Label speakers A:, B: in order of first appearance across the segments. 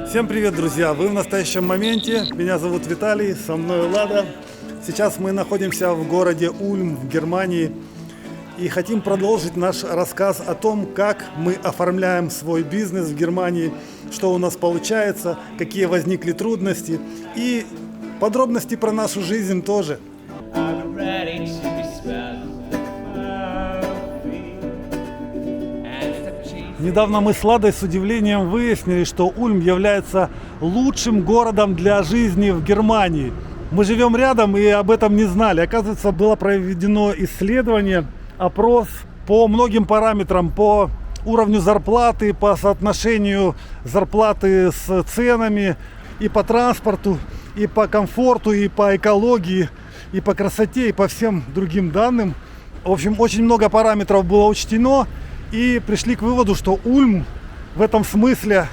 A: Всем привет, друзья! Вы в настоящем моменте. Меня зовут Виталий, со мной Лада. Сейчас мы находимся в городе Ульм в Германии и хотим продолжить наш рассказ о том, как мы оформляем свой бизнес в Германии, что у нас получается, какие возникли трудности и подробности про нашу жизнь тоже. Недавно мы с Ладой с удивлением выяснили, что Ульм является лучшим городом для жизни в Германии. Мы живем рядом и об этом не знали. Оказывается, было проведено исследование, опрос по многим параметрам, по уровню зарплаты, по соотношению зарплаты с ценами, и по транспорту, и по комфорту, и по экологии, и по красоте, и по всем другим данным. В общем, очень много параметров было учтено. И пришли к выводу, что Ульм в этом смысле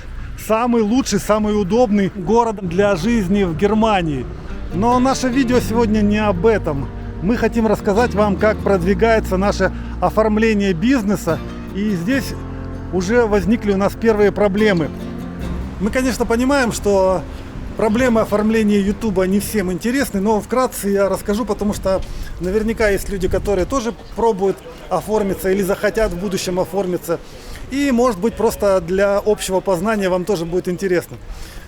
A: самый лучший, самый удобный город для жизни в Германии. Но наше видео сегодня не об этом. Мы хотим рассказать вам, как продвигается наше оформление бизнеса. И здесь уже возникли у нас первые проблемы. Мы, конечно, понимаем, что проблемы оформления YouTube не всем интересны, но вкратце я расскажу, потому что наверняка есть люди, которые тоже пробуют оформиться или захотят в будущем оформиться. И, может быть, просто для общего познания вам тоже будет интересно.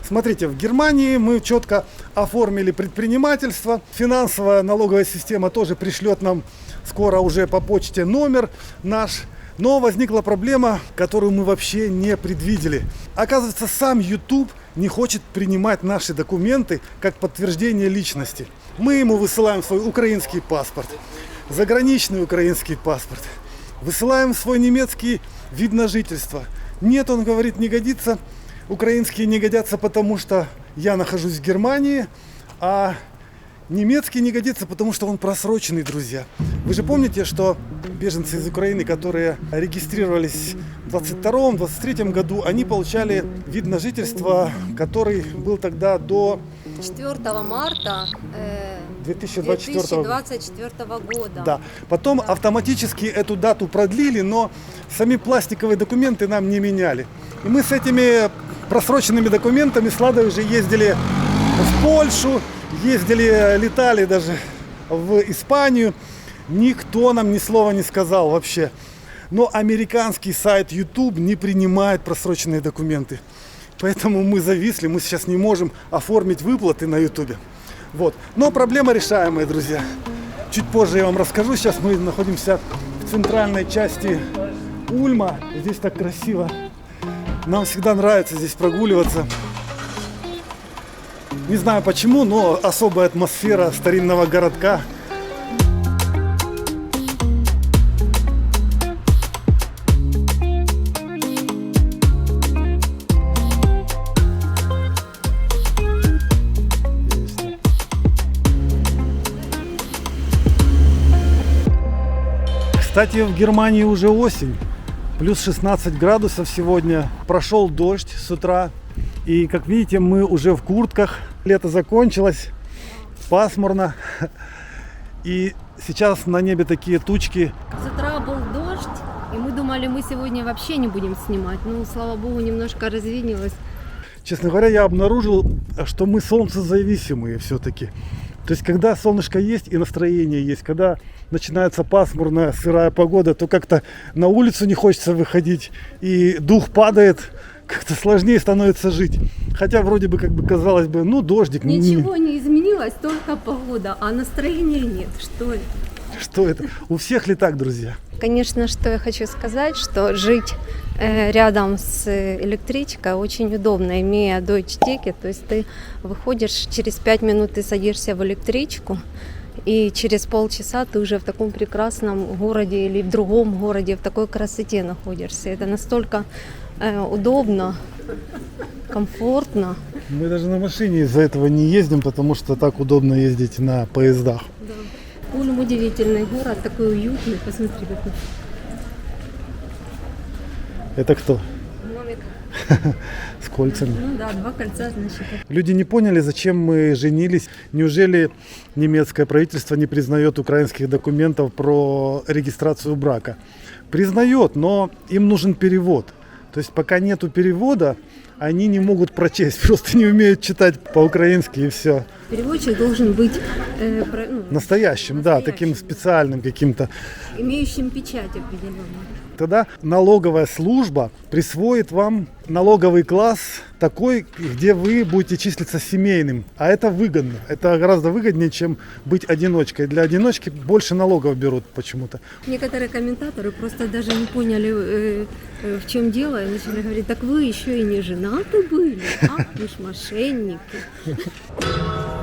A: Смотрите, в Германии мы четко оформили предпринимательство. Финансовая налоговая система тоже пришлет нам скоро уже по почте номер наш. Но возникла проблема, которую мы вообще не предвидели. Оказывается, сам YouTube не хочет принимать наши документы как подтверждение личности. Мы ему высылаем свой украинский паспорт, заграничный украинский паспорт, высылаем свой немецкий вид на жительство. Нет, он говорит, не годится, украинские не годятся, потому что я нахожусь в Германии, а немецкий не годится, потому что он просроченный, друзья. Вы же помните, что беженцы из Украины, которые регистрировались в 22-23 году, они получали вид на жительство, который был тогда до
B: 4 марта
A: 2024
B: года.
A: Да. Потом автоматически эту дату продлили, но сами пластиковые документы нам не меняли. И мы с этими просроченными документами с Ладой уже ездили в Польшу, летали даже в Испанию. Никто нам ни слова не сказал вообще. Но американский сайт YouTube не принимает просроченные документы. Поэтому мы зависли, мы сейчас не можем оформить выплаты на YouTube. Вот. Но проблема решаемая, друзья. Чуть позже я вам расскажу. Сейчас мы находимся в центральной части Ульма. Здесь так красиво. Нам всегда нравится здесь прогуливаться. Не знаю почему, но особая атмосфера старинного городка. Кстати, в Германии уже осень. Плюс 16 градусов сегодня. Прошел дождь с утра. И, как видите, мы уже в куртках. Лето закончилось. Пасмурно. И сейчас на небе такие тучки.
B: С утра был дождь, и мы думали, мы сегодня вообще не будем снимать. Ну, слава богу, немножко развинилось.
A: Честно говоря, я обнаружил, что мы солнцезависимые все-таки. То есть, когда солнышко есть и настроение есть, когда начинается пасмурная, сырая погода, то как-то на улицу не хочется выходить, и дух падает, как-то сложнее становится жить. Хотя вроде бы, как бы казалось бы, ну дождик.
B: Ничего не изменилось, только погода, а настроения нет. Что это?
A: Что это? У всех ли так, друзья?
B: Конечно, что я хочу сказать, что жить рядом с электричкой очень удобно, имея Deutsche Ticket. То есть ты выходишь, через 5 минут ты садишься в электричку, и через полчаса ты уже в таком прекрасном городе или в другом городе, в такой красоте находишься. Это настолько удобно, комфортно.
A: Мы даже на машине из-за этого не ездим, потому что так удобно ездить на поездах.
B: Да. Ульм удивительный город, такой уютный. Посмотри, какой.
A: Это кто?
B: Номик.
A: С кольцами.
B: Ну да, 2 кольца, значит.
A: Люди не поняли, зачем мы женились. Неужели немецкое правительство не признает украинских документов про регистрацию брака? Признает, но им нужен перевод. То есть пока нету перевода, они не могут прочесть, просто не умеют читать по-украински и все.
B: Переводчик должен быть
A: Настоящим, да, таким специальным каким-то.
B: имеющим печать определенную.
A: Тогда налоговая служба присвоит вам налоговый класс такой, где вы будете числиться семейным. А это выгодно. Это гораздо выгоднее, чем быть одиночкой. Для одиночки больше налогов берут почему-то.
B: Некоторые комментаторы просто даже не поняли, в чем дело, и начали говорить: так вы еще и не женаты были, а вы ж мошенники.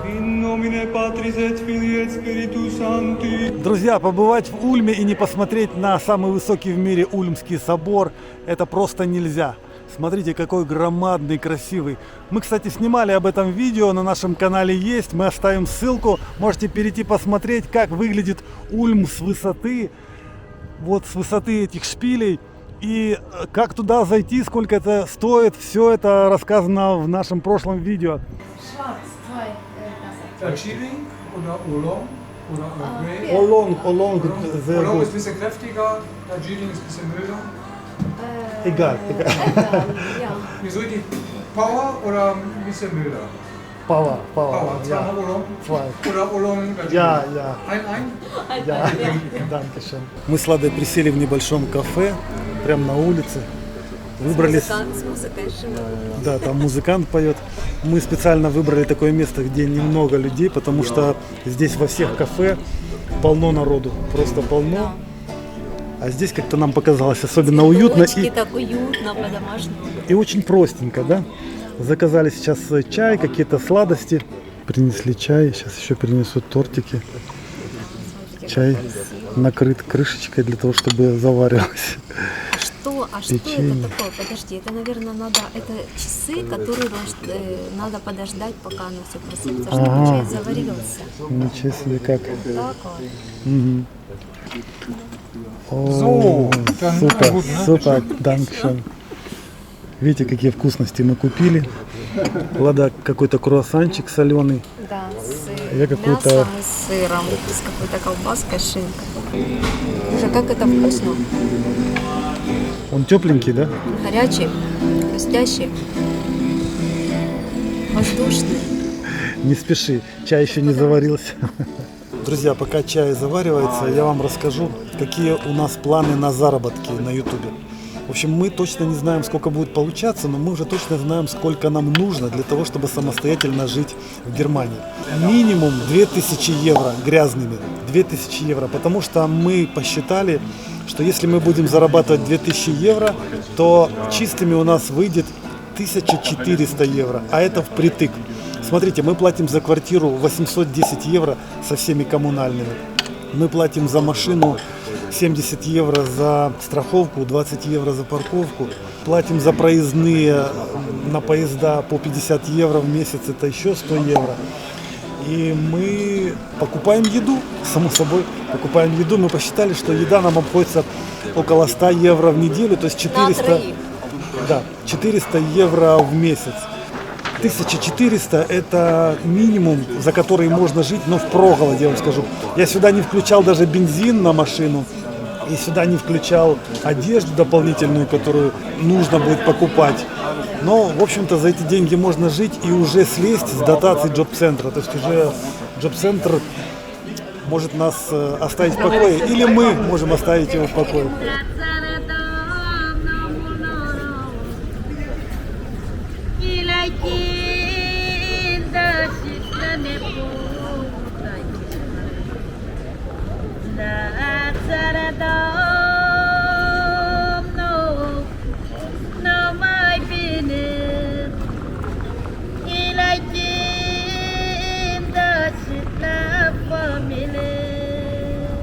C: In nomine Patris et Filii et Spiritus Sancti.
A: Друзья, побывать в Ульме и не посмотреть на самый высокий в мире Ульмский собор, это просто нельзя. Смотрите, какой громадный, красивый. Мы, кстати, снимали об этом видео, на нашем канале есть. Мы оставим ссылку. Можете перейти посмотреть, как выглядит Ульм с высоты. Вот с высоты этих шпилей. И как туда зайти, сколько это стоит. Все это рассказано в нашем прошлом видео.
C: Chilling oder Oolong oder Earl Grey.
A: Олонг,
C: Oolong ist ein bisschen kräftiger, Darjeeling ist ein bisschen milder.
A: Egal.
C: Wieso die Power oder ein bisschen milder?
A: Power.
C: Zweimal Oolong
A: Zwei.
C: oder Oolong Darjeeling?
A: Ja.
C: Ein.
A: Dankeschön. Мы с Ладой присели в небольшом кафе, прямо на улице. Выбрались.
B: С музыкой.
A: Да, там музыкант поет. Мы специально выбрали такое место, где немного людей, потому что здесь во всех кафе полно народу, просто полно. А здесь как-то нам показалось особенно уютно
B: Так уютно, по-домашнему.
A: и очень простенько, да? Заказали сейчас чай, какие-то сладости. Принесли чай, сейчас еще принесут тортики. Чай накрыт крышечкой для того, чтобы заваривалось.
B: Что это такое? Подожди, это, наверное, это часы, которые надо подождать, пока оно все просыпется, чтобы чай заварился.
A: Ничего себе, как.
B: Так вот.
A: Мгм.
C: So, dann
A: Супер,
C: gut, ne?
A: супер, данкшен. Видите, какие вкусности мы купили. Лада какой-то круассанчик соленый.
B: Да, с
A: Я какой-то-
B: мясом и с сыром, с какой-то колбаской, шинкой. Уже как это вкусно.
A: Он тепленький, да?
B: Горячий, хрустящий, воздушный.
A: Не спеши, чай еще не заварился. Друзья, пока чай заваривается, я вам расскажу, какие у нас планы на заработки на ютубе. В общем, мы точно не знаем, сколько будет получаться, но мы уже точно знаем, сколько нам нужно для того, чтобы самостоятельно жить в Германии. Минимум 2000 евро грязными, 2000 евро, потому что мы посчитали, что если мы будем зарабатывать 2000 евро, то чистыми у нас выйдет 1400 евро, а это впритык. Смотрите, мы платим за квартиру 810 евро со всеми коммунальными. Мы платим за машину 70 евро за страховку, 20 евро за парковку. Платим за проездные на поезда по 50 евро в месяц, это еще 100 евро. И мы покупаем еду, само собой, покупаем еду. Мы посчитали, что еда нам обходится около 100 евро в неделю, то есть 400 евро в месяц. 1400 это минимум, за который можно жить, но впроголодь, я вам скажу. Я сюда не включал даже бензин на машину, и сюда не включал одежду дополнительную, которую нужно будет покупать. Но, в общем-то, за эти деньги можно жить и уже слезть с дотаций джоб-центра. То есть уже джоб-центр может нас оставить в покое, или мы можем оставить его в покое.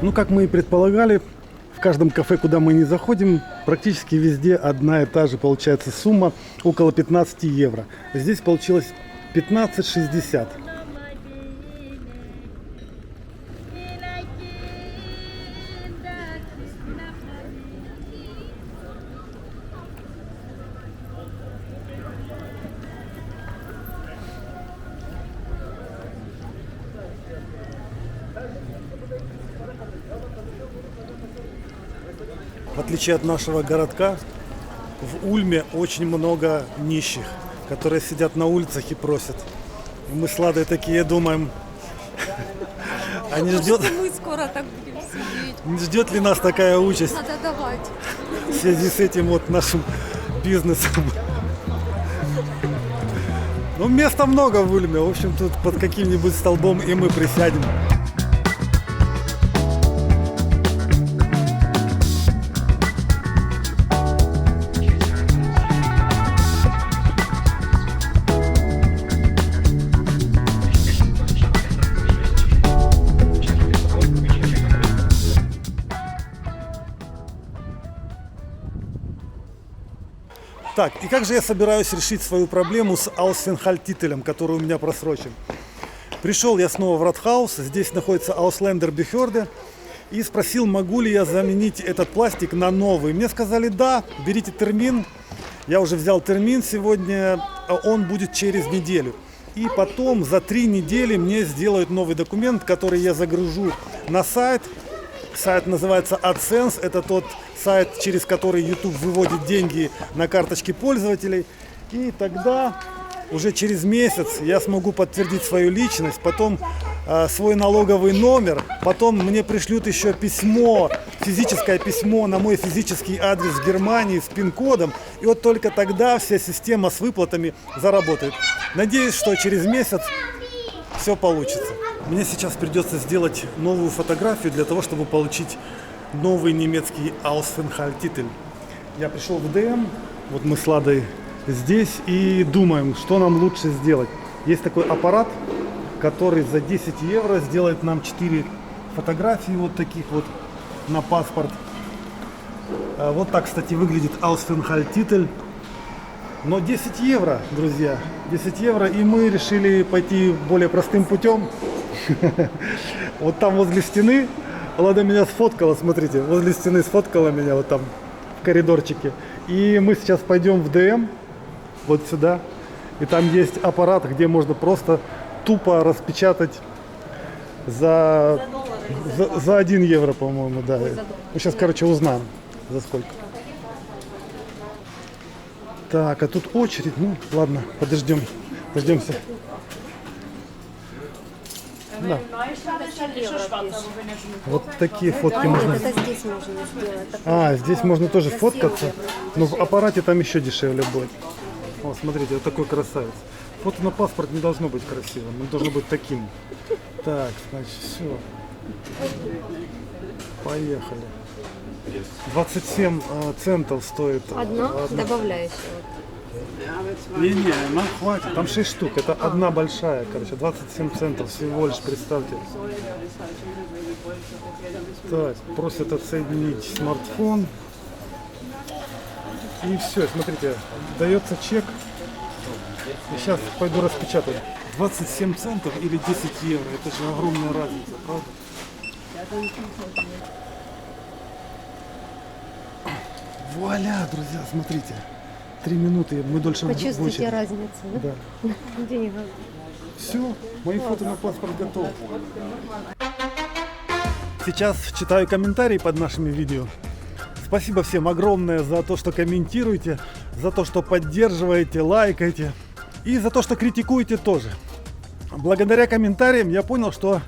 A: Ну, как мы и предполагали, в каждом кафе, куда мы не заходим, практически везде одна и та же получается сумма, около 15 евро. Здесь получилось 15,60. В отличие от нашего городка, в Ульме очень много нищих, которые сидят на улицах и просят. И мы с Ладой такие думаем, а не ждет,
B: Мы скоро так будем сидеть.
A: не ждет ли нас такая участь
B: Надо давать.
A: в связи с этим вот нашим бизнесом? Ну, места много в Ульме. В общем, тут под каким-нибудь столбом и мы присядем. Так, и как же я собираюсь решить свою проблему с Аусфенхальтителем, который у меня просрочен? Пришел я снова в Ратхаус, здесь находится Ауслендер Бехерде, и спросил, могу ли я заменить этот пластик на новый. Мне сказали, да, берите термин. Я уже взял термин сегодня, он будет через неделю. И потом за 3 недели мне сделают новый документ, который я загружу на сайт. Сайт называется AdSense, это тот сайт, через который YouTube выводит деньги на карточки пользователей. И тогда уже через месяц я смогу подтвердить свою личность, потом свой налоговый номер, потом мне пришлют еще письмо, физическое письмо на мой физический адрес в Германии с пин-кодом. И вот только тогда вся система с выплатами заработает. Надеюсь, что через месяц все получится. Мне сейчас придется сделать новую фотографию для того, чтобы получить новый немецкий Аусфенхальтитель. Я пришел в ДМ, вот мы с Ладой здесь и думаем, что нам лучше сделать. Есть такой аппарат, который за 10 евро сделает нам 4 фотографии вот таких вот на паспорт. Вот так, кстати, выглядит Аусфенхальтитель. Но 10 евро, друзья, 10 евро, и мы решили пойти более простым путем. Вот там возле стены Лада меня сфоткала, смотрите, возле стены сфоткала меня вот там в коридорчике. И мы сейчас пойдем в ДМ, вот сюда, и там есть аппарат, где можно просто тупо распечатать за 1 евро, по-моему, да. Мы сейчас, короче, узнаем, за сколько. Так, а тут очередь, ну ладно, дождемся. Да. Вот такие фотки можно.
B: Это здесь можно сделать.
A: А, здесь можно тоже фоткаться, но в аппарате там еще дешевле будет. О, смотрите, вот такой красавец. Фото на паспорт не должно быть красивым, он должен быть таким. Так, значит, все. Поехали. 27 центов стоит.
B: Одно добавляющее.
A: Не, нам хватит, там 6 штук, это одна большая, короче, 27 центов всего лишь, представьте. Так, просят отсоединить смартфон. И все, смотрите, дается чек. И сейчас пойду распечатать. 27 центов или 10 евро, это же огромная разница, правда? Вуаля, друзья, смотрите. 3 минуты, мы дольше в
B: Почувствуйте
A: очереди.
B: разницу, да?
A: Да.
B: Денег.
A: Все, мои фото на паспорт готовы. Сейчас читаю комментарии под нашими видео. Спасибо всем огромное за то, что комментируете, за то, что поддерживаете, лайкаете и за то, что критикуете тоже. Благодаря комментариям я понял, что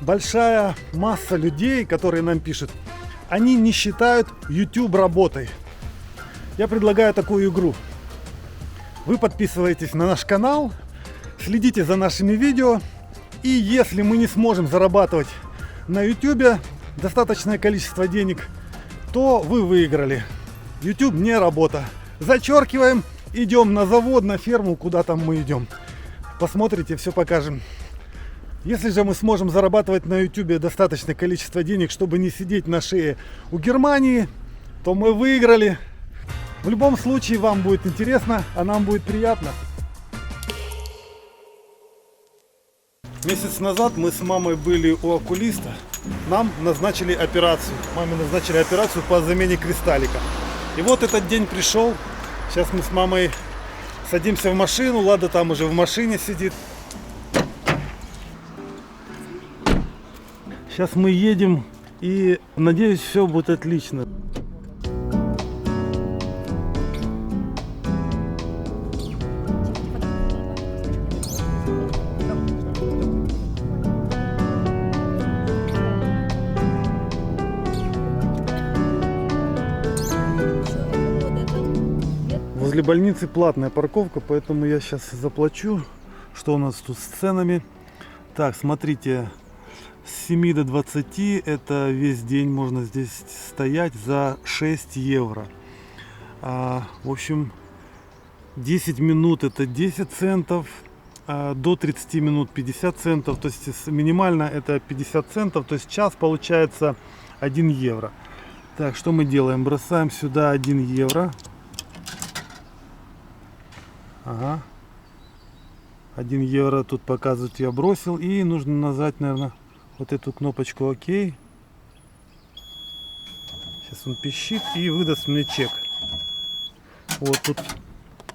A: большая масса людей, которые нам пишут, они не считают YouTube работой. Я предлагаю такую игру. Вы подписываетесь на наш канал, следите за нашими видео, и если мы не сможем зарабатывать на YouTube достаточное количество денег, то вы выиграли. YouTube не работа. Зачеркиваем, идем на завод, на ферму, куда там мы идем. Посмотрите, все покажем. Если же мы сможем зарабатывать на YouTube достаточное количество денег, чтобы не сидеть на шее у Германии, то мы выиграли. В любом случае вам будет интересно, а нам будет приятно. Месяц назад мы с мамой были у окулиста. Нам назначили операцию. Маме назначили операцию по замене кристаллика. И вот этот день пришел. Сейчас мы с мамой садимся в машину. Лада там уже в машине сидит. Сейчас мы едем и надеюсь, все будет отлично. возле больницы платная парковка, поэтому я сейчас заплачу. Что у нас тут с ценами? Так, смотрите, с 7 до 20 это весь день можно здесь стоять за 6 евро. В общем, 10 минут это 10 центов, до 30 минут 50 центов, то есть минимально это 50 центов, то есть час получается 1 евро. Так, что мы делаем? Бросаем сюда 1 евро. Ага. 1 евро тут показывает, я бросил. И нужно нажать, наверное, вот эту кнопочку ОК. Сейчас он пищит и выдаст мне чек. Вот тут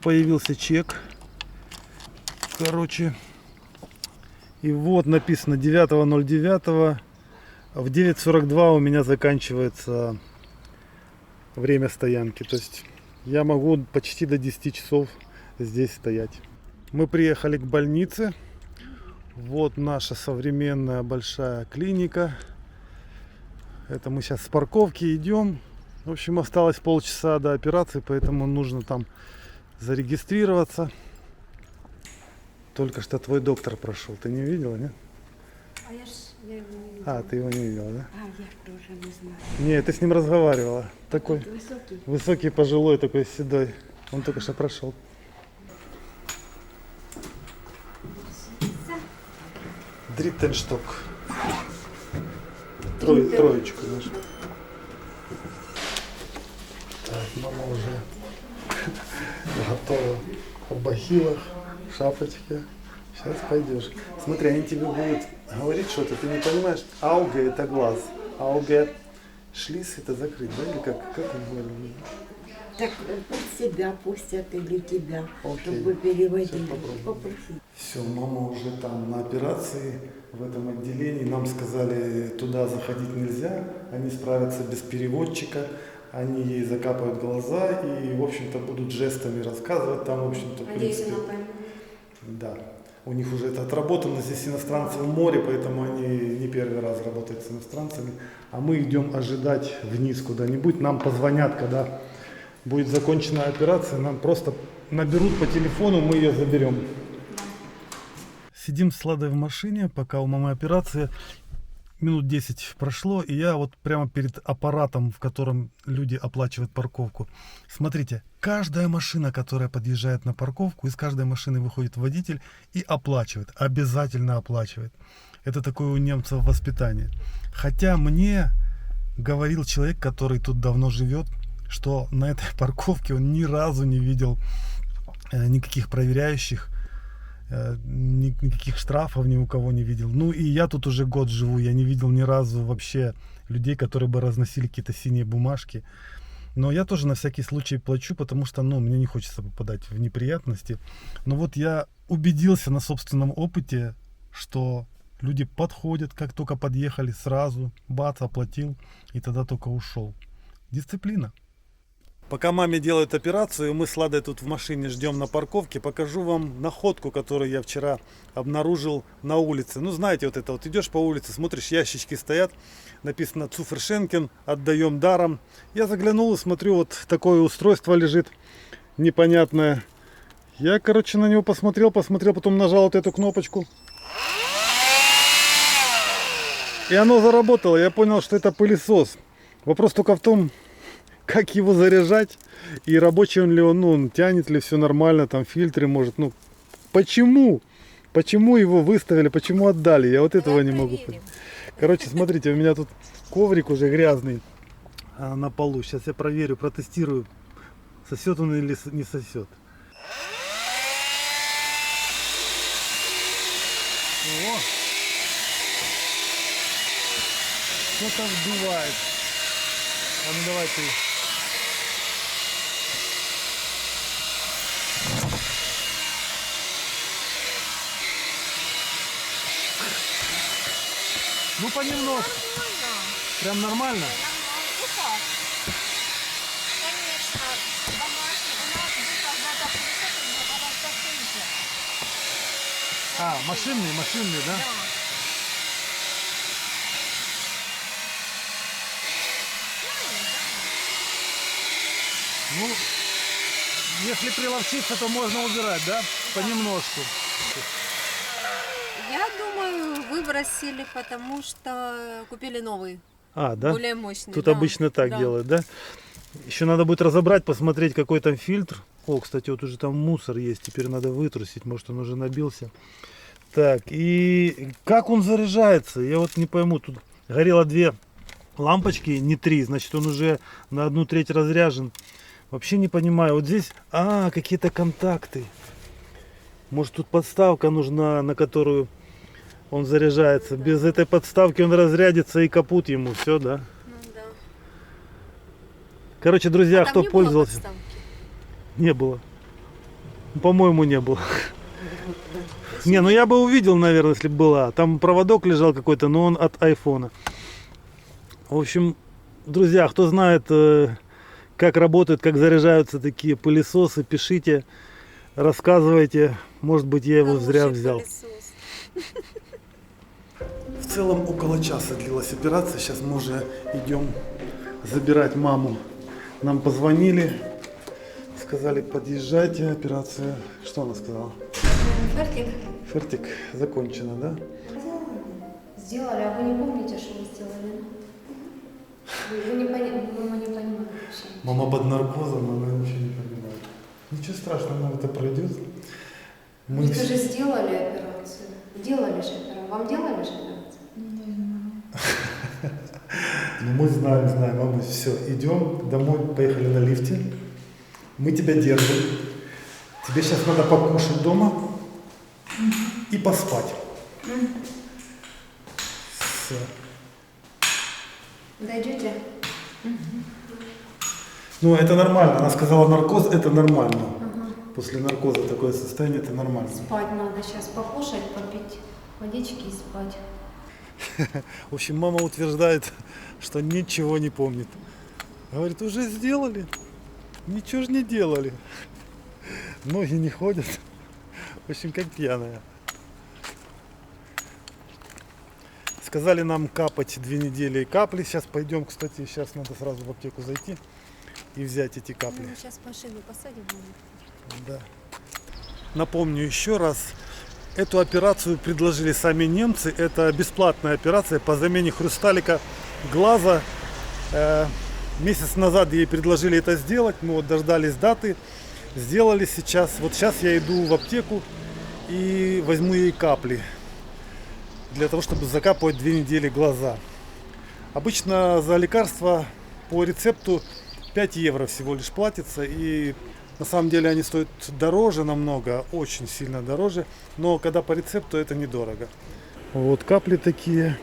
A: появился чек. Короче. И вот написано 9.09. В 9.42 у меня заканчивается время стоянки. То есть я могу почти до 10 часов здесь стоять. Мы приехали к больнице. Вот наша современная большая клиника. Это мы сейчас с парковки идем. В общем, осталось полчаса до операции, поэтому нужно там зарегистрироваться. Только что твой доктор прошел. Ты не видела, нет?
B: А я его не видела.
A: Ты его не видела, да?
B: Я тоже не знаю.
A: Не, ты с ним разговаривала. Такой
B: Высокий.
A: высокий, пожилой, такой седой. Он только что прошел. Дриттеншток. Троечку, знаешь. Так, мама уже готова в бахилах, в шапочке. Сейчас пойдешь. Смотри, они тебе будут говорить что-то, ты не понимаешь. Ауге это глаз. Ауге шлис это закрыть, да? Или как они говорят?
D: Так пусть себя пустят или тебя,
A: Окей.
D: чтобы переводили.
A: Попробуем.
D: Попроси.
A: Все, мама уже там на операции в этом отделении. Нам сказали, туда заходить нельзя. Они справятся без переводчика. Они ей закапают глаза и, в общем-то, будут жестами рассказывать. Там, в общем-то, в принципе, да. У них уже это отработано. Здесь иностранцы в море, поэтому они не первый раз работают с иностранцами. А мы идем ожидать вниз куда-нибудь. Нам позвонят, когда будет закончена операция. Нам просто наберут по телефону, мы ее заберем. Сидим с Ладой в машине, пока у мамы операция. Минут 10 прошло, и я вот прямо перед аппаратом, в котором люди оплачивают парковку. Смотрите, каждая машина, которая подъезжает на парковку, из каждой машины выходит водитель и оплачивает, обязательно оплачивает. Это такое у немцев воспитание. Хотя мне говорил человек, который тут давно живет, что на этой парковке он ни разу не видел никаких проверяющих, никаких штрафов ни у кого не видел. Ну и я тут уже год живу, я не видел ни разу вообще людей, которые бы разносили какие-то синие бумажки. Но я тоже на всякий случай плачу, потому что, мне не хочется попадать в неприятности. Но вот я убедился на собственном опыте, что люди подходят, как только подъехали, сразу, бац, оплатил, и тогда только ушел. Дисциплина. Пока маме делают операцию, мы с Ладой тут в машине ждем на парковке, покажу вам находку, которую я вчера обнаружил на улице. Ну, знаете, вот это вот, идешь по улице, смотришь, ящички стоят, написано «Цуфершенкен», отдаем даром. Я заглянул и смотрю, вот такое устройство лежит непонятное. Я, на него посмотрел, потом нажал вот эту кнопочку. И оно заработало, я понял, что это пылесос. Вопрос только в том, как его заряжать и рабочий ли он, тянет ли все нормально, там фильтры может, почему его выставили, почему отдали, я вот этого не могу понять. Смотрите, у меня тут коврик уже грязный на полу, сейчас я проверю, протестирую, сосет он или не сосет. О! Что-то вдувает. А ну давай ты. Понемножку. Прям нормально?
E: Конечно, домашний. У нас здесь когда-то пылесос,
A: Машинный, да? Если приловчиться, то можно убирать, да? Понемножку.
B: Я думаю, выбросили, потому что купили новый,
A: А, да?
B: более мощный.
A: Тут
B: да.
A: обычно так
B: Да.
A: делают, да? Еще надо будет разобрать, посмотреть, какой там фильтр. О, кстати, вот уже там мусор есть. Теперь надо вытрусить, может он уже набился. Так, и как он заряжается? Я вот не пойму. Тут горело 2 лампочки, не 3. Значит, он уже на 1/3 разряжен. Вообще не понимаю. Вот здесь, какие-то контакты. Может, тут подставка нужна, на которую он заряжается. Без этой подставки он разрядится и капут ему. Все, да?
B: Ну, да.
A: Короче, друзья,
B: Там
A: кто
B: не было
A: пользовался?
B: подставки.
A: Не было. По-моему, не было. Не, ну я бы увидел, наверное, если бы была. Там проводок лежал какой-то, но он от айфона. В общем, друзья, кто знает, как работают, как заряжаются такие пылесосы, пишите, рассказывайте. Может быть, я его зря
B: Хороший
A: взял.
B: пылесос.
A: В целом около часа длилась операция. Сейчас мы уже идем забирать маму. Нам позвонили, сказали, подъезжайте, операция. Что она сказала?
B: Фертик.
A: Фертик закончена, да?
B: Сделали, а вы не помните, что вы сделали? Вы не понимаете вообще.
A: Мама под наркозом, она ничего не понимает. Ничего страшного, нам это пройдет. Мы
B: Вы же сделали операцию. Делали же операцию. Вам делали же операцию?
A: Ну, мы знаем, мама, все, идем домой, поехали на лифте. Мы тебя держим. Тебе сейчас надо покушать дома и поспать. Все.
B: Дойдете?
A: Ну, это нормально. Она сказала, наркоз это нормально. После наркоза такое состояние это нормально.
B: Спать надо сейчас, покушать, попить водички и спать.
A: В общем, мама утверждает, что ничего не помнит. Говорит, уже сделали. Ничего же не делали. Ноги не ходят. В общем, как пьяная. Сказали нам капать 2 недели капли. Сейчас пойдем, кстати, сейчас надо сразу в аптеку зайти и взять эти капли.
B: Мы сейчас машину посадим.
A: Да. Напомню еще раз, эту операцию предложили сами немцы. Это бесплатная операция по замене хрусталика глаза. Месяц назад ей предложили это сделать. Мы вот дождались даты. Сделали сейчас. Вот сейчас я иду в аптеку и возьму ей капли. Для того, чтобы закапывать 2 недели глаза. Обычно за лекарства по рецепту 5 евро всего лишь платится. И на самом деле они стоят дороже намного, очень сильно дороже. Но когда по рецепту, это недорого. Вот капли такие.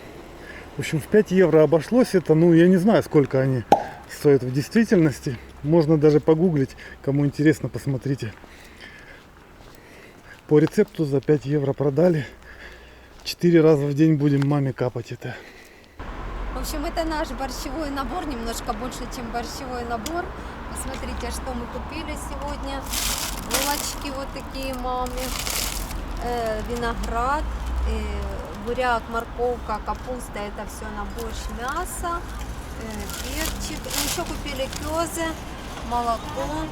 A: В общем, в 5 евро обошлось это. Ну, я не знаю, сколько они стоят в действительности. Можно даже погуглить. Кому интересно, посмотрите. По рецепту за 5 евро продали. 4 раза в день будем маме капать это.
B: В общем, это наш борщевой набор, немножко больше, чем борщевой набор. Посмотрите, что мы купили сегодня. Булочки вот такие маме, виноград, буряк, морковка, капуста, это все на борщ, мясо, перчик. И еще купили кёзе, молоко,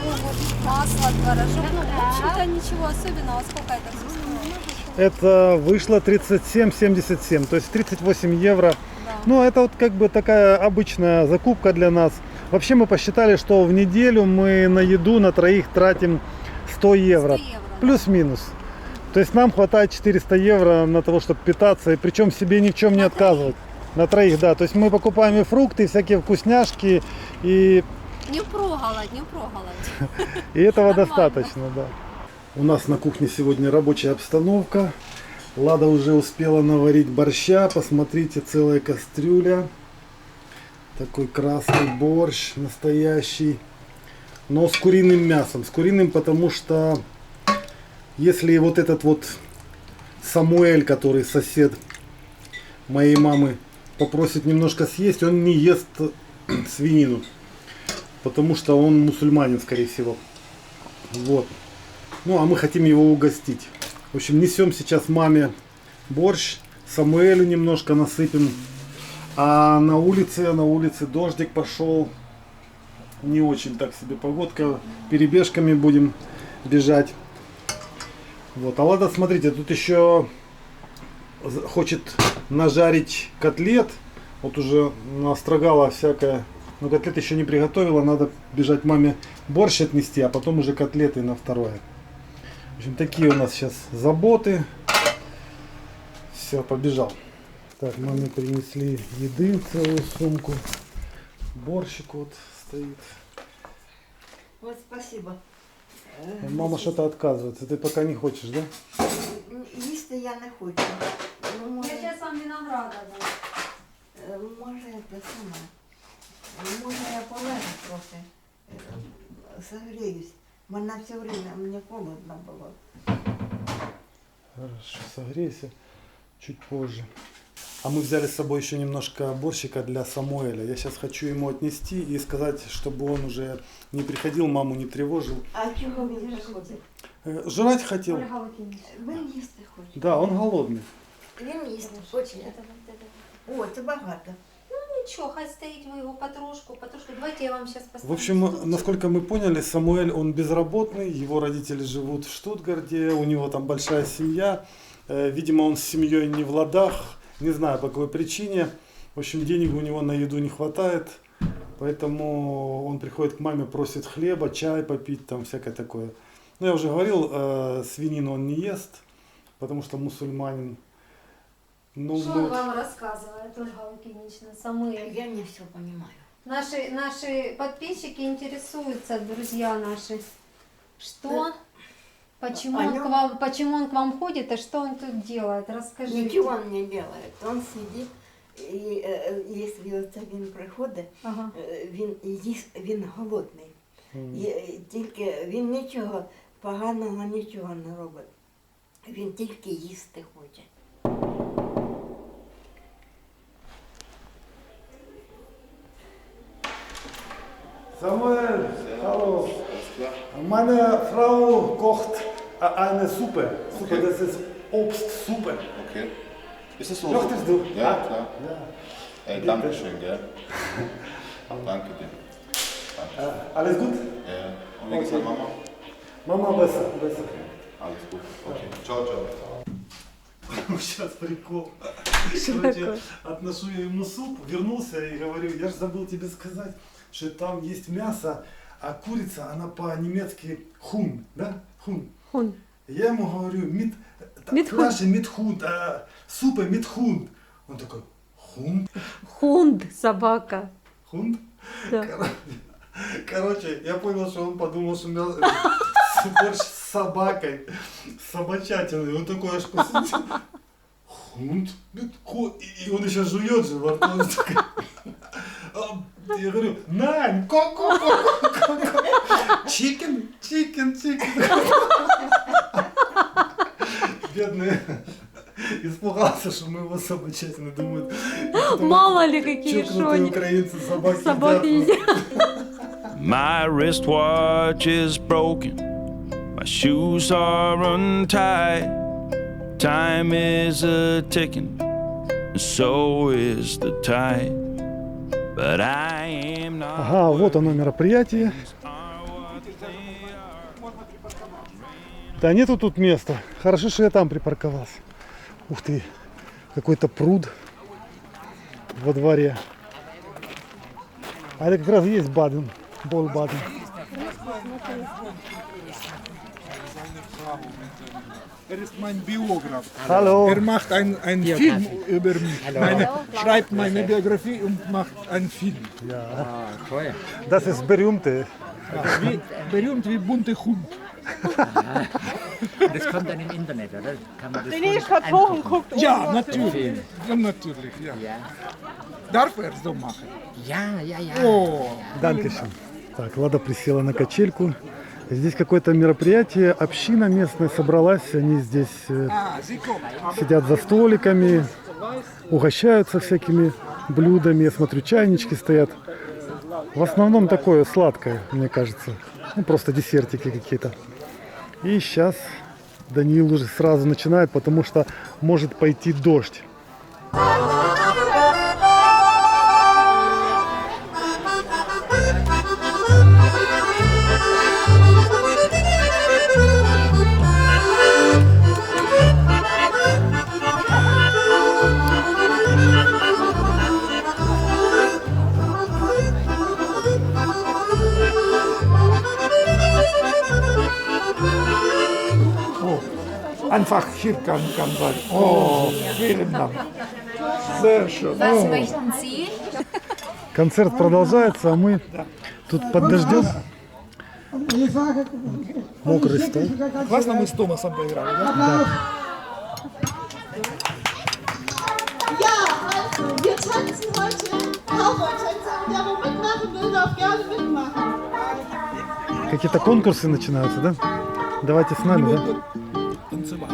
B: йогурт, масло, творожок. Ну, в общем-то, ничего особенного. Сколько это все стоит?
A: Это вышло 37,77, то есть 38 евро.
B: Да.
A: Ну, это вот как бы такая обычная закупка для нас. Вообще мы посчитали, что в неделю мы на еду на троих тратим 100 евро.
B: 100 евро,
A: Плюс-минус. То есть нам хватает 400 евро на того, чтобы питаться. И причем себе ни в чем не отказывать. На троих, да. То есть мы покупаем и фрукты, и всякие вкусняшки. И
B: Не проголодь, не проголодь.
A: И этого
B: Нормально.
A: достаточно, да. У нас на кухне сегодня рабочая обстановка. Лада уже успела наварить борща. Посмотрите, целая кастрюля. Такой красный борщ настоящий. Но с куриным мясом. С куриным, потому что если вот этот вот Самуэль, который сосед моей мамы, попросит немножко съесть, он не ест свинину. Потому что он мусульманин, скорее всего. Вот. Ну, а мы хотим его угостить. В общем, несем сейчас маме борщ. Самуэлю немножко насыпем. А на улице дождик пошел. не очень так себе погодка. Перебежками будем бежать. Вот. А Лада, смотрите, тут еще хочет нажарить котлет. Вот уже настрогала всякое. Но котлет еще не приготовила. Надо бежать маме борщ отнести, а потом уже котлеты на второе. В общем, такие у нас сейчас заботы. Все, побежал. Так, маме принесли еды, целую сумку. Борщик вот стоит.
D: Вот спасибо.
A: Мама что-то отказывается. Ты пока не хочешь, да?
D: Їсти я не хочу. Ну, може,
B: вам винограда дам.
D: може це саме. Може я полежу трохи. Согреюсь. Мене все время, мені холодно було.
A: Хорошо, согрейся чуть позже. А мы взяли с собой еще немножко борщика для Самуэля. Я сейчас хочу ему отнести и сказать, чтобы он уже не приходил, маму не тревожил.
D: А чого він приходить?
A: Жрать хотел.
D: Він їсти хоче.
A: Да, он голодный.
D: Він їсти хоче. О, це багато.
B: Ничего, хай стоит вы его потрошку. Давайте я вам сейчас поставлю.
A: В общем, насколько мы поняли, Самуэль, он безработный, его родители живут в Штутгарте, у него там большая семья. Видимо, он с семьей не в ладах, не знаю по какой причине. В общем, денег у него на еду не хватает, поэтому он приходит к маме, просит хлеба, чай попить, там всякое такое. Ну, я уже говорил, свинину он не ест, потому что мусульманин. Ну,
B: Что он вам рассказывает, Ольга Лукинична, Самуэль?
D: Я не все понимаю.
B: Наши подписчики интересуются, друзья наши, что, почему он к вам ходит и что он тут делает? Расскажите.
D: Ничего он не делает. Он сидит, і якщо оце він приходить,
B: Ага.
D: він голодний. Тільки він нічого поганого нічого не робить. Він тільки їсти хоче.
A: Samuel, hallo. Meine Frau kocht eine Suppe. Suppe,
F: Okay.
A: das ist Obstsuppe.
F: Okay. Ist es so?
A: Möchtest du?
F: Ja, klar.
A: Ja.
F: Danke schön, gell? Danke dir.
A: Alles gut?
F: Ja. Und wie geht's deiner Mama?
A: Mama besser, besser.
F: Alles gut. Okay. Ciao, ciao.
A: Сейчас прикол. Короче, отношу я ему суп, вернулся и говорю, я же забыл тебе сказать, что там есть мясо, а курица, она по-немецки хун, да? Хун.
B: Хун.
A: Я ему говорю,
B: Митхунд.
A: наши митхунд, супы митхунд. Он такой, хунд?
B: Хунд, собака.
A: Хунд?
B: Да.
A: Короче, я понял, что он подумал, что у меня борщ с собакой, с собачатиной. Он такой аж посмотрел. Хунд? И он еще жует же во рту. Он такой, я говорю, Нань, ко-ко-ко-ко-ко. Чикен, чикен, чикен. Бедный испугался, что мы его собачатины думают.
B: Мало ли какие
A: чокнутые
B: шони.
A: украинцы собаки
B: Собаки
A: едят.
G: My wristwatch is broken. My shoes are untied. Time is a ticking, and so is the tide. But I am not.
A: Ага, вот оно мероприятие. Да нету тут места. Хорошо, что я там припарковался. Ух ты, какой-то пруд во дворе. А это как раз и есть Баден, Бол-Баден.
H: Ist mein Biograf.
A: Hallo.
H: Macht einen Film über mich. Schreibt meine Biografie und macht einen Film.
A: Das ist berühmte.
H: Berühmt wie bunte Hund.
I: Das kommt dann im Internet, oder? Kann man das
H: Ja, natürlich. Ja, natürlich, ja. Darf er so machen?
I: Ja.
H: Oh.
A: Dankeschön. Так, Лада присела на качельку. Здесь какое-то мероприятие, община местная собралась, они здесь
H: Sie kommt.
A: сидят за столиками, угощаются всякими блюдами. Я смотрю, чайнички стоят. В основном такое сладкое, мне кажется. Ну, просто десертики какие-то. И сейчас Даниил уже сразу начинает, потому что может пойти дождь.
H: einfach hier kann sein. Oh, vielen Dank. Sehr schön.
E: Was
H: Oh.
E: möchten Sie?
A: Концерт продолжается, а мы тут под дождем. Мокрый стол.
H: Классно мы с Томасом поиграли, да?
J: Ja, also, wir tanzen heute Cowboy-Tänze und der, wo mitmachen will, darf gerne mitmachen.
A: Какие-то конкурсы начинаются, да? Давайте с нами, да?
H: Танцевать.